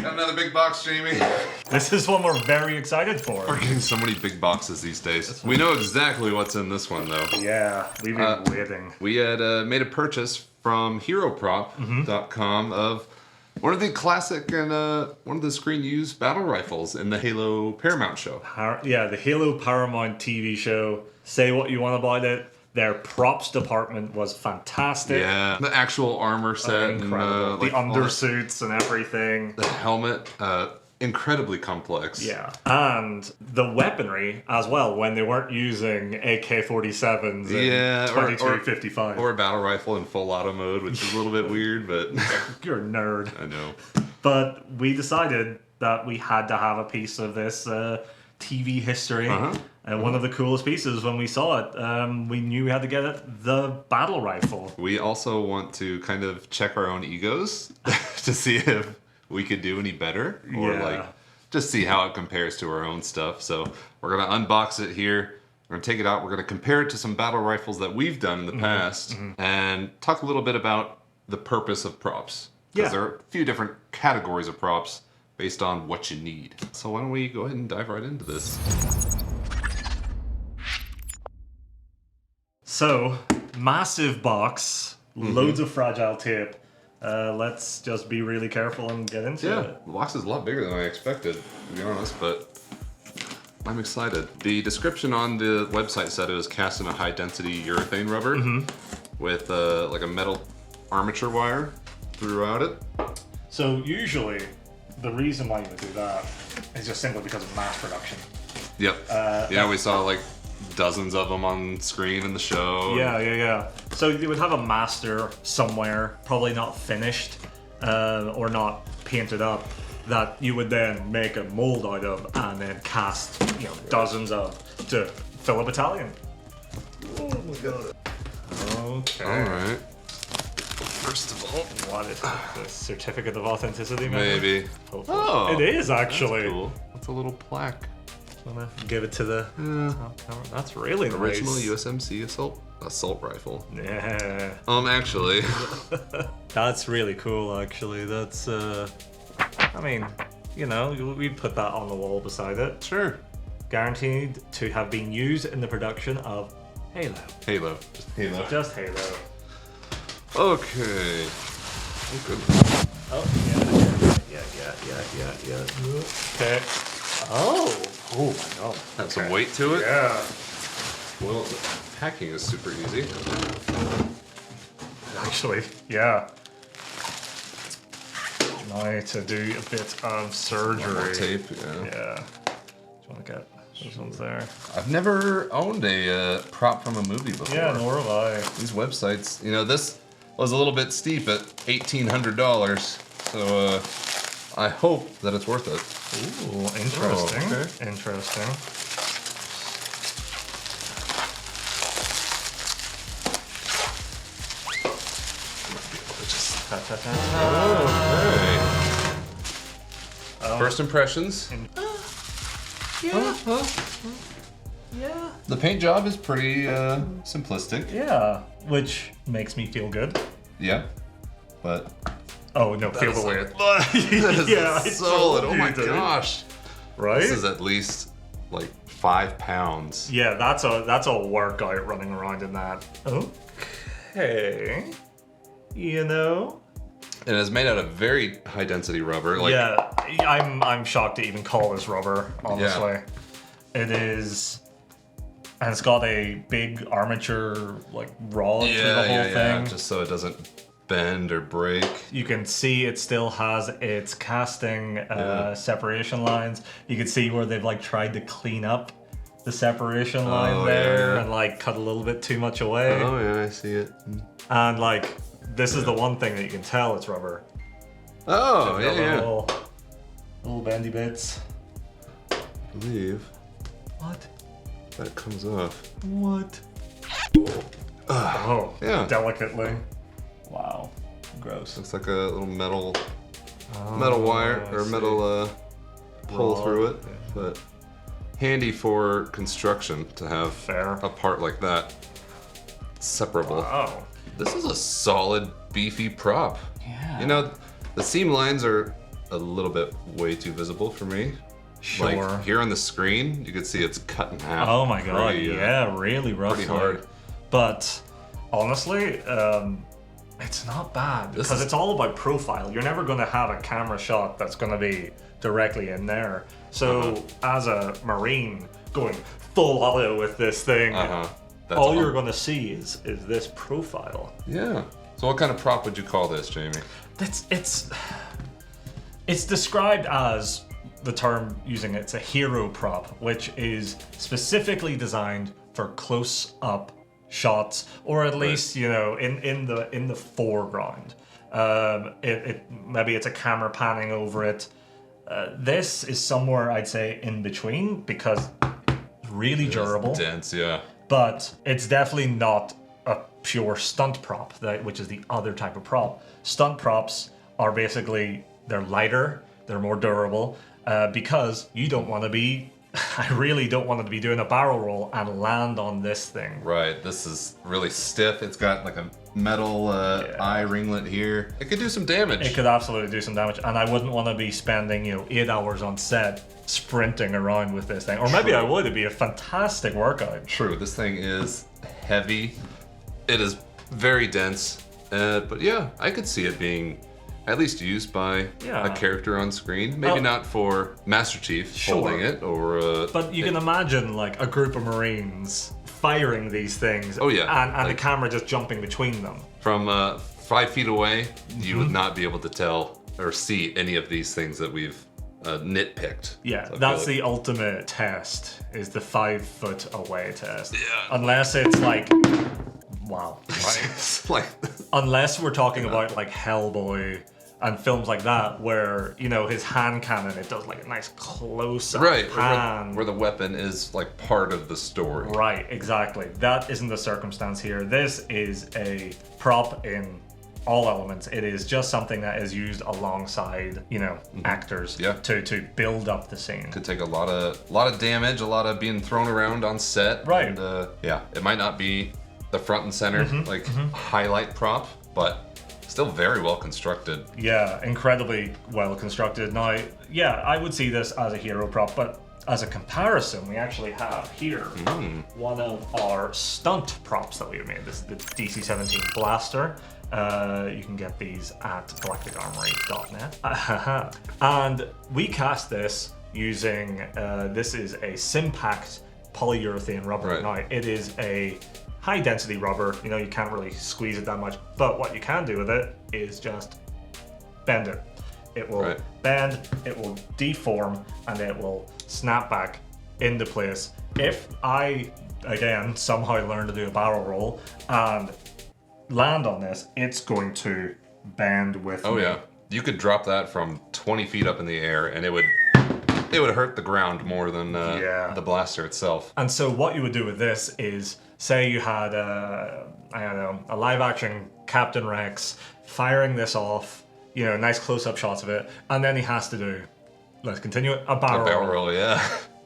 Got another big box, Jamie. This is one we're very excited for. We're getting so many big boxes these days. We know exactly what's in this one, though. Yeah, we've been waiting. We had made a purchase from HeroProp.com of one of the classic and one of the screen-used battle rifles in the Halo Paramount show. The Halo Paramount TV show. Say what you want about it. Their props department was fantastic. Yeah, the actual armor set, incredible. and, the undersuits and everything. The helmet, incredibly complex. Yeah, and the weaponry as well when they weren't using AK-47s and 2255. Or a battle rifle in full auto mode, which is a little bit weird, but... You're a nerd. I know. But we decided that we had to have a piece of this TV history. And one of the coolest pieces when we saw it, we knew we had to get it, the battle rifle. We also want to kind of check our own egos to see if we could do any better, or like just see how it compares to our own stuff. So we're gonna unbox it here. We're gonna take it out. We're gonna compare it to some battle rifles that we've done in the past, and talk a little bit about the purpose of props. Because there are a few different categories of props based on what you need. So why don't we go ahead and dive right into this. So, massive box, loads of fragile tape. Let's just be really careful and get into it. The box is a lot bigger than I expected, to be honest, but I'm excited. The description on the website said it was cast in a high-density urethane rubber with like a metal armature wire throughout it. So usually, the reason why you would do that is just simply because of mass production. Yep. We saw like dozens of them on screen in the show. Yeah. So you would have a master somewhere, probably not finished or not painted up, that you would then make a mold out of and then cast, dozens of to fill a battalion. Oh my god. Okay. All right. First of all, what is it? The certificate of authenticity? Maybe. Hopefully. Oh, it is actually. That's cool. It's a little plaque. I'm gonna give it to the top camera. That's really original nice. USMC assault rifle. Yeah. Actually. That's really cool. Actually, that's. I mean, we'd put that on the wall beside it. Sure. Guaranteed to have been used in the production of Halo. Just Halo. Just Halo. Okay. Oh, goodness. Oh, yeah. Okay. Oh my god. Have some weight to it? Yeah. Well, the packing is super easy. Actually, yeah. Now to do a bit of surgery. More tape, Yeah. Do you want to get those ones there? I've never owned a prop from a movie before. Yeah, nor have I. These websites, this was a little bit steep at $1,800, so I hope that it's worth it. Ooh, interesting. Oh, okay. Interesting. Okay. First impressions. Yeah. The paint job is pretty simplistic. Yeah, which makes me feel good. Yeah, but oh no, feel the way. Yeah, solid. Oh my gosh. Right. This is at least like 5 pounds. Yeah, that's a workout running around in that. Okay. And it's made out of very high density rubber. Like, yeah, I'm shocked to even call this rubber, honestly. Yeah. It is, and it's got a big armature like rod through the whole thing. Just so it doesn't bend or break. You can see it still has its casting separation lines. You can see where they've like tried to clean up the separation line there and like cut a little bit too much away. Oh yeah, I see it. And like this is the one thing that you can tell it's rubber. Oh yeah. Little bendy bits. I believe. What? That comes off. What? Oh, yeah. Delicately. Wow. Gross. Looks like a little metal wire or metal hole through it, but handy for construction to have a part like that separable. Wow. This is a solid, beefy prop. Yeah. You know, the seam lines are a little bit way too visible for me. Sure. Like here on the screen, you can see it's cut in half. Oh my god, Pretty, yeah, really roughly. pretty hard. But honestly, it's not bad because it's all about profile. You're never going to have a camera shot that's going to be directly in there. So as a Marine going full auto with this thing, all you're going to see is this profile. Yeah. So what kind of prop would you call this, Jamie? It's described as, the term using it's a hero prop, which is specifically designed for close-up shots, or at least in the foreground. Maybe it's a camera panning over it. This is somewhere I'd say in between because it's really durable, dense, yeah. but it's definitely not a pure stunt prop, which is the other type of prop. Stunt props are basically, they're lighter, they're more durable, because you don't want to be, I really don't want to be doing a barrel roll and land on this thing. Right, this is really stiff. It's got like a metal eye ringlet here. It could do some damage. It could absolutely do some damage, and I wouldn't want to be spending 8 hours on set sprinting around with this thing. Or maybe I would. It'd be a fantastic workout. True, this thing is heavy. It is very dense, but yeah, I could see it being at least used by a character on screen. Maybe not for Master Chief holding it, or but you can imagine like a group of Marines firing these things. Oh yeah, and like, the camera just jumping between them. From 5 feet away, you would not be able to tell or see any of these things that we've nitpicked. Yeah, so that's the ultimate test, is the 5 foot away test. Yeah. Unless it's like, wow. Like, unless we're talking about like Hellboy and films like that, where his hand cannon, it does like a nice close-up pan, where the weapon is like part of the story. Right, exactly. That isn't the circumstance here. This is a prop in all elements. It is just something that is used alongside, actors to build up the scene. Could take a lot of damage, a lot of being thrown around on set. Right. And, yeah, it might not be the front and center highlight prop, but still very well constructed. Yeah, incredibly well constructed. Now, yeah, I would see this as a hero prop, but as a comparison, we actually have here one of our stunt props that we've made. This is the DC-17 Blaster. You can get these at galacticarmory.net. And we cast this using, this is a Simpact polyurethane rubber. Right. Now, it is a high density rubber, you can't really squeeze it that much, but what you can do with it is just bend it. It will bend, it will deform, and it will snap back into place. If I, again, somehow learn to do a barrel roll and land on this, it's going to bend with me. Oh yeah, you could drop that from 20 feet up in the air and it would hurt the ground more than the blaster itself. And so what you would do with this is, say you had a live action Captain Rex firing this off, nice close-up shots of it, and then he has to do, let's continue it, a barrel roll, yeah.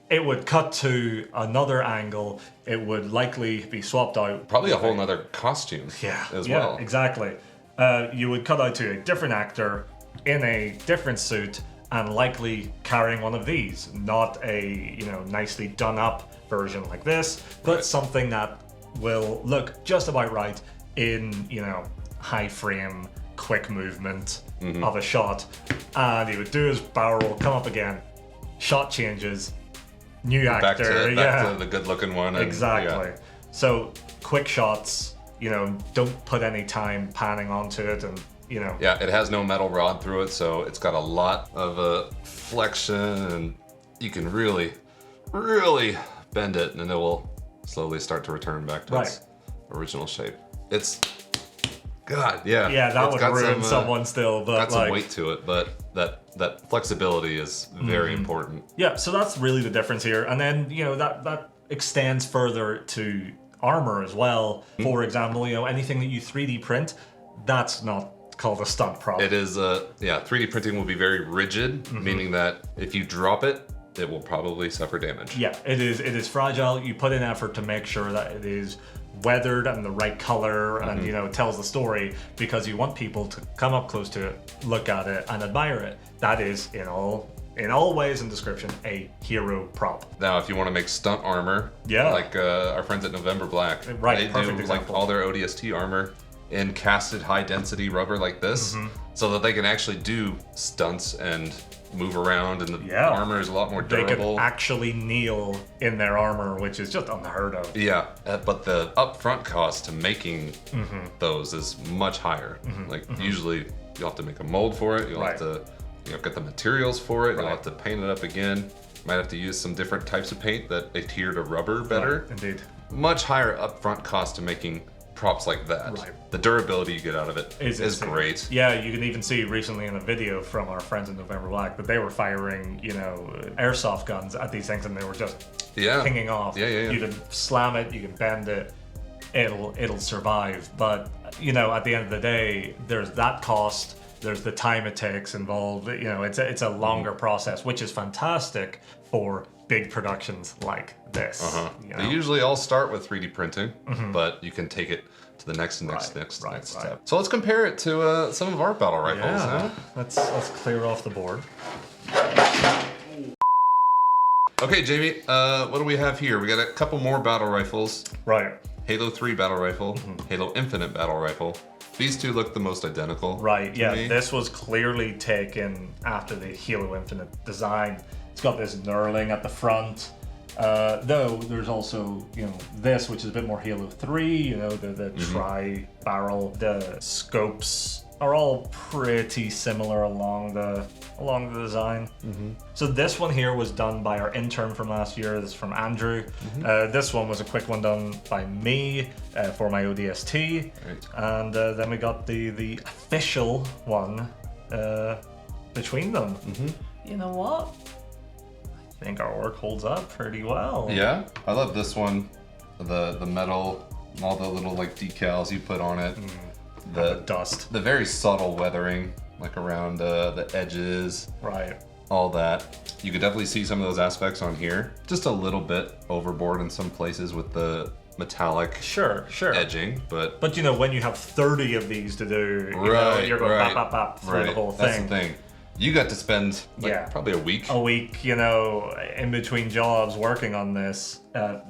It would cut to another angle. It would likely be swapped out. Probably a whole nother costume as well. Yeah, exactly. You would cut out to a different actor in a different suit and likely carrying one of these. Not a, nicely done up version like this, but something that will look just about right in, high frame, quick movement of a shot. And he would do his barrel roll, come up again, shot changes, new actor, back to the good-looking one. And, exactly. So quick shots. Don't put any time panning onto it, and Yeah, it has no metal rod through it, so it's got a lot of flexion, and you can really, really bend it, and it will slowly start to return back to its original shape. It's, God, yeah. Yeah, that would ruin someone still, but got some weight to it, but that flexibility is very important. Yeah, so that's really the difference here. And then, that extends further to armor as well. For example, anything that you 3D print, that's not called a stunt prop. It is, 3D printing will be very rigid, meaning that if you drop it, it will probably suffer damage. Yeah, it is fragile. You put in effort to make sure that it is weathered and the right color and, you know, tells the story, because you want people to come up close to it, look at it, and admire it. That is, in all ways and description, a hero prop. Now, if you want to make stunt armor, like our friends at November Black, right, they perfect do example. like all their ODST armor in casted high density rubber like this, so that they can actually do stunts and move around, and the armor is a lot more durable. They can actually kneel in their armor, which is just unheard of. Yeah, but the upfront cost to making those is much higher. Like usually you'll have to make a mold for it, you'll have to get the materials for it, you'll have to paint it up again. Might have to use some different types of paint that adhere to rubber better. Right, indeed. Much higher upfront cost to making props like that. Right. The durability you get out of it is great. Yeah, you can even see recently in a video from our friends in November Black that they were firing, airsoft guns at these things, and they were just pinging off. You can slam it, you can bend it, it'll survive. But at the end of the day, there's that cost. There's the time it takes involved. It's a longer process, which is fantastic for big productions like this. They usually all start with 3D printing, but you can take it to the next step. So let's compare it to some of our battle rifles. Yeah. Let's clear off the board. Okay, Jamie, what do we have here? We got a couple more battle rifles. Right. Halo 3 battle rifle, Halo Infinite battle rifle. These two look the most identical. Right, yeah. This was clearly taken after the Halo Infinite design. It's got this knurling at the front. Though there's also, this, which is a bit more Halo 3, the tri-barrel. The scopes are all pretty similar along the design. So this one here was done by our intern from last year. This is from Andrew. This one was a quick one done by me for my ODST. And then we got the official one between them. You know what? I think our work holds up pretty well. Yeah, I love this one. The metal, all the little decals you put on it. The dust. The very subtle weathering, around the edges. Right. All that. You could definitely see some of those aspects on here. Just a little bit overboard in some places with the metallic edging, but when you have 30 of these to do, you're going bap bap bap through the whole thing. That's the thing. You got to spend probably a week. In between jobs working on this.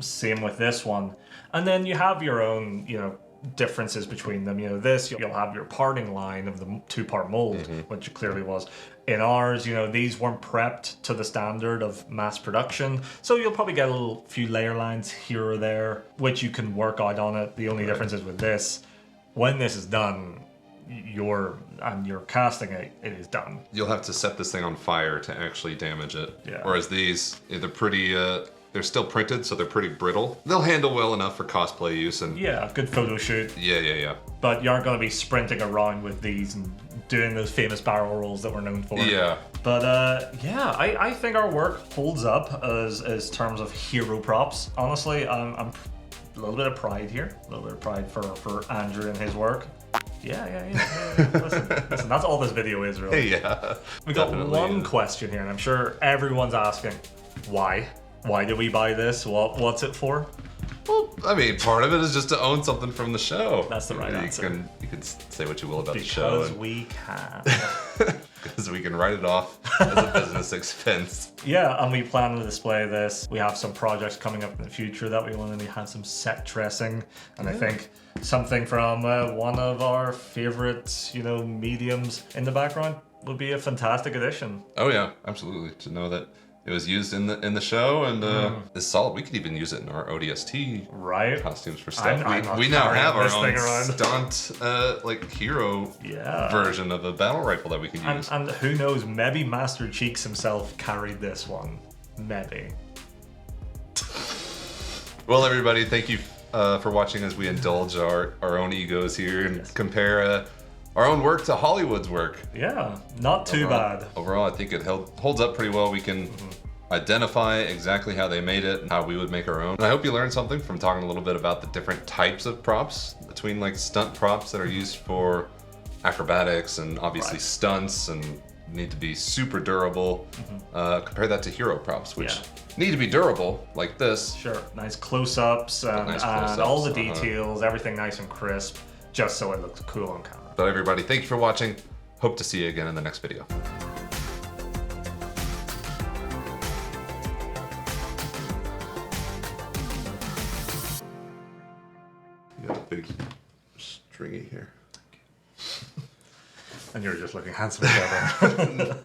Same with this one. And then you have your own, differences between them. This, you'll have your parting line of the two-part mold, which it clearly was. In ours, these weren't prepped to the standard of mass production, so you'll probably get a few layer lines here or there, which you can work out on it. The only difference is with this, when this is done, you're casting it is done. You'll have to set this thing on fire to actually damage it. Yeah. Whereas these, they're pretty, they're still printed, so they're pretty brittle. They'll handle well enough for cosplay use and good photo shoot. Yeah. But you aren't going to be sprinting around with these and doing those famous barrel rolls that we're known for. Yeah. But I think our work holds up as terms of hero props. Honestly, I'm a little bit of pride here, a little bit of pride for Andrew and his work. Yeah. Listen, that's all this video is, really. Yeah. We got one question here, and I'm sure everyone's asking, why? Why did we buy this? What's it for? Well, I mean, part of it is just to own something from the show. That's the right answer. You can say what you will about the show. Because we can. Because we can write it off as a business expense. Yeah, and we plan to display this. We have some projects coming up in the future that we want to have some set dressing. And I think something from one of our favorite, mediums in the background would be a fantastic addition. Oh yeah, absolutely. To know that it was used in the show and is solid. We could even use it in our ODST costumes for stuff. We now have our own stunt hero version of a battle rifle that we can use. And who knows, maybe Master Cheeks himself carried this one. Maybe. Well, everybody, thank you for watching as we indulge our own egos here and compare our own work to Hollywood's work. Yeah, not too bad. Overall, I think it holds up pretty well. We can identify exactly how they made it and how we would make our own. And I hope you learned something from talking a little bit about the different types of props between stunt props that are used for acrobatics and obviously stunts and need to be super durable. Compare that to hero props, which Yeah. need to be durable, like this. Sure, nice close-ups and, Nice and all the close-ups, details, everything nice and crisp, just so it looks cool on camera. But everybody, thank you for watching. Hope to see you again in the next video. You got a big stringy here. And you're just looking handsome as ever.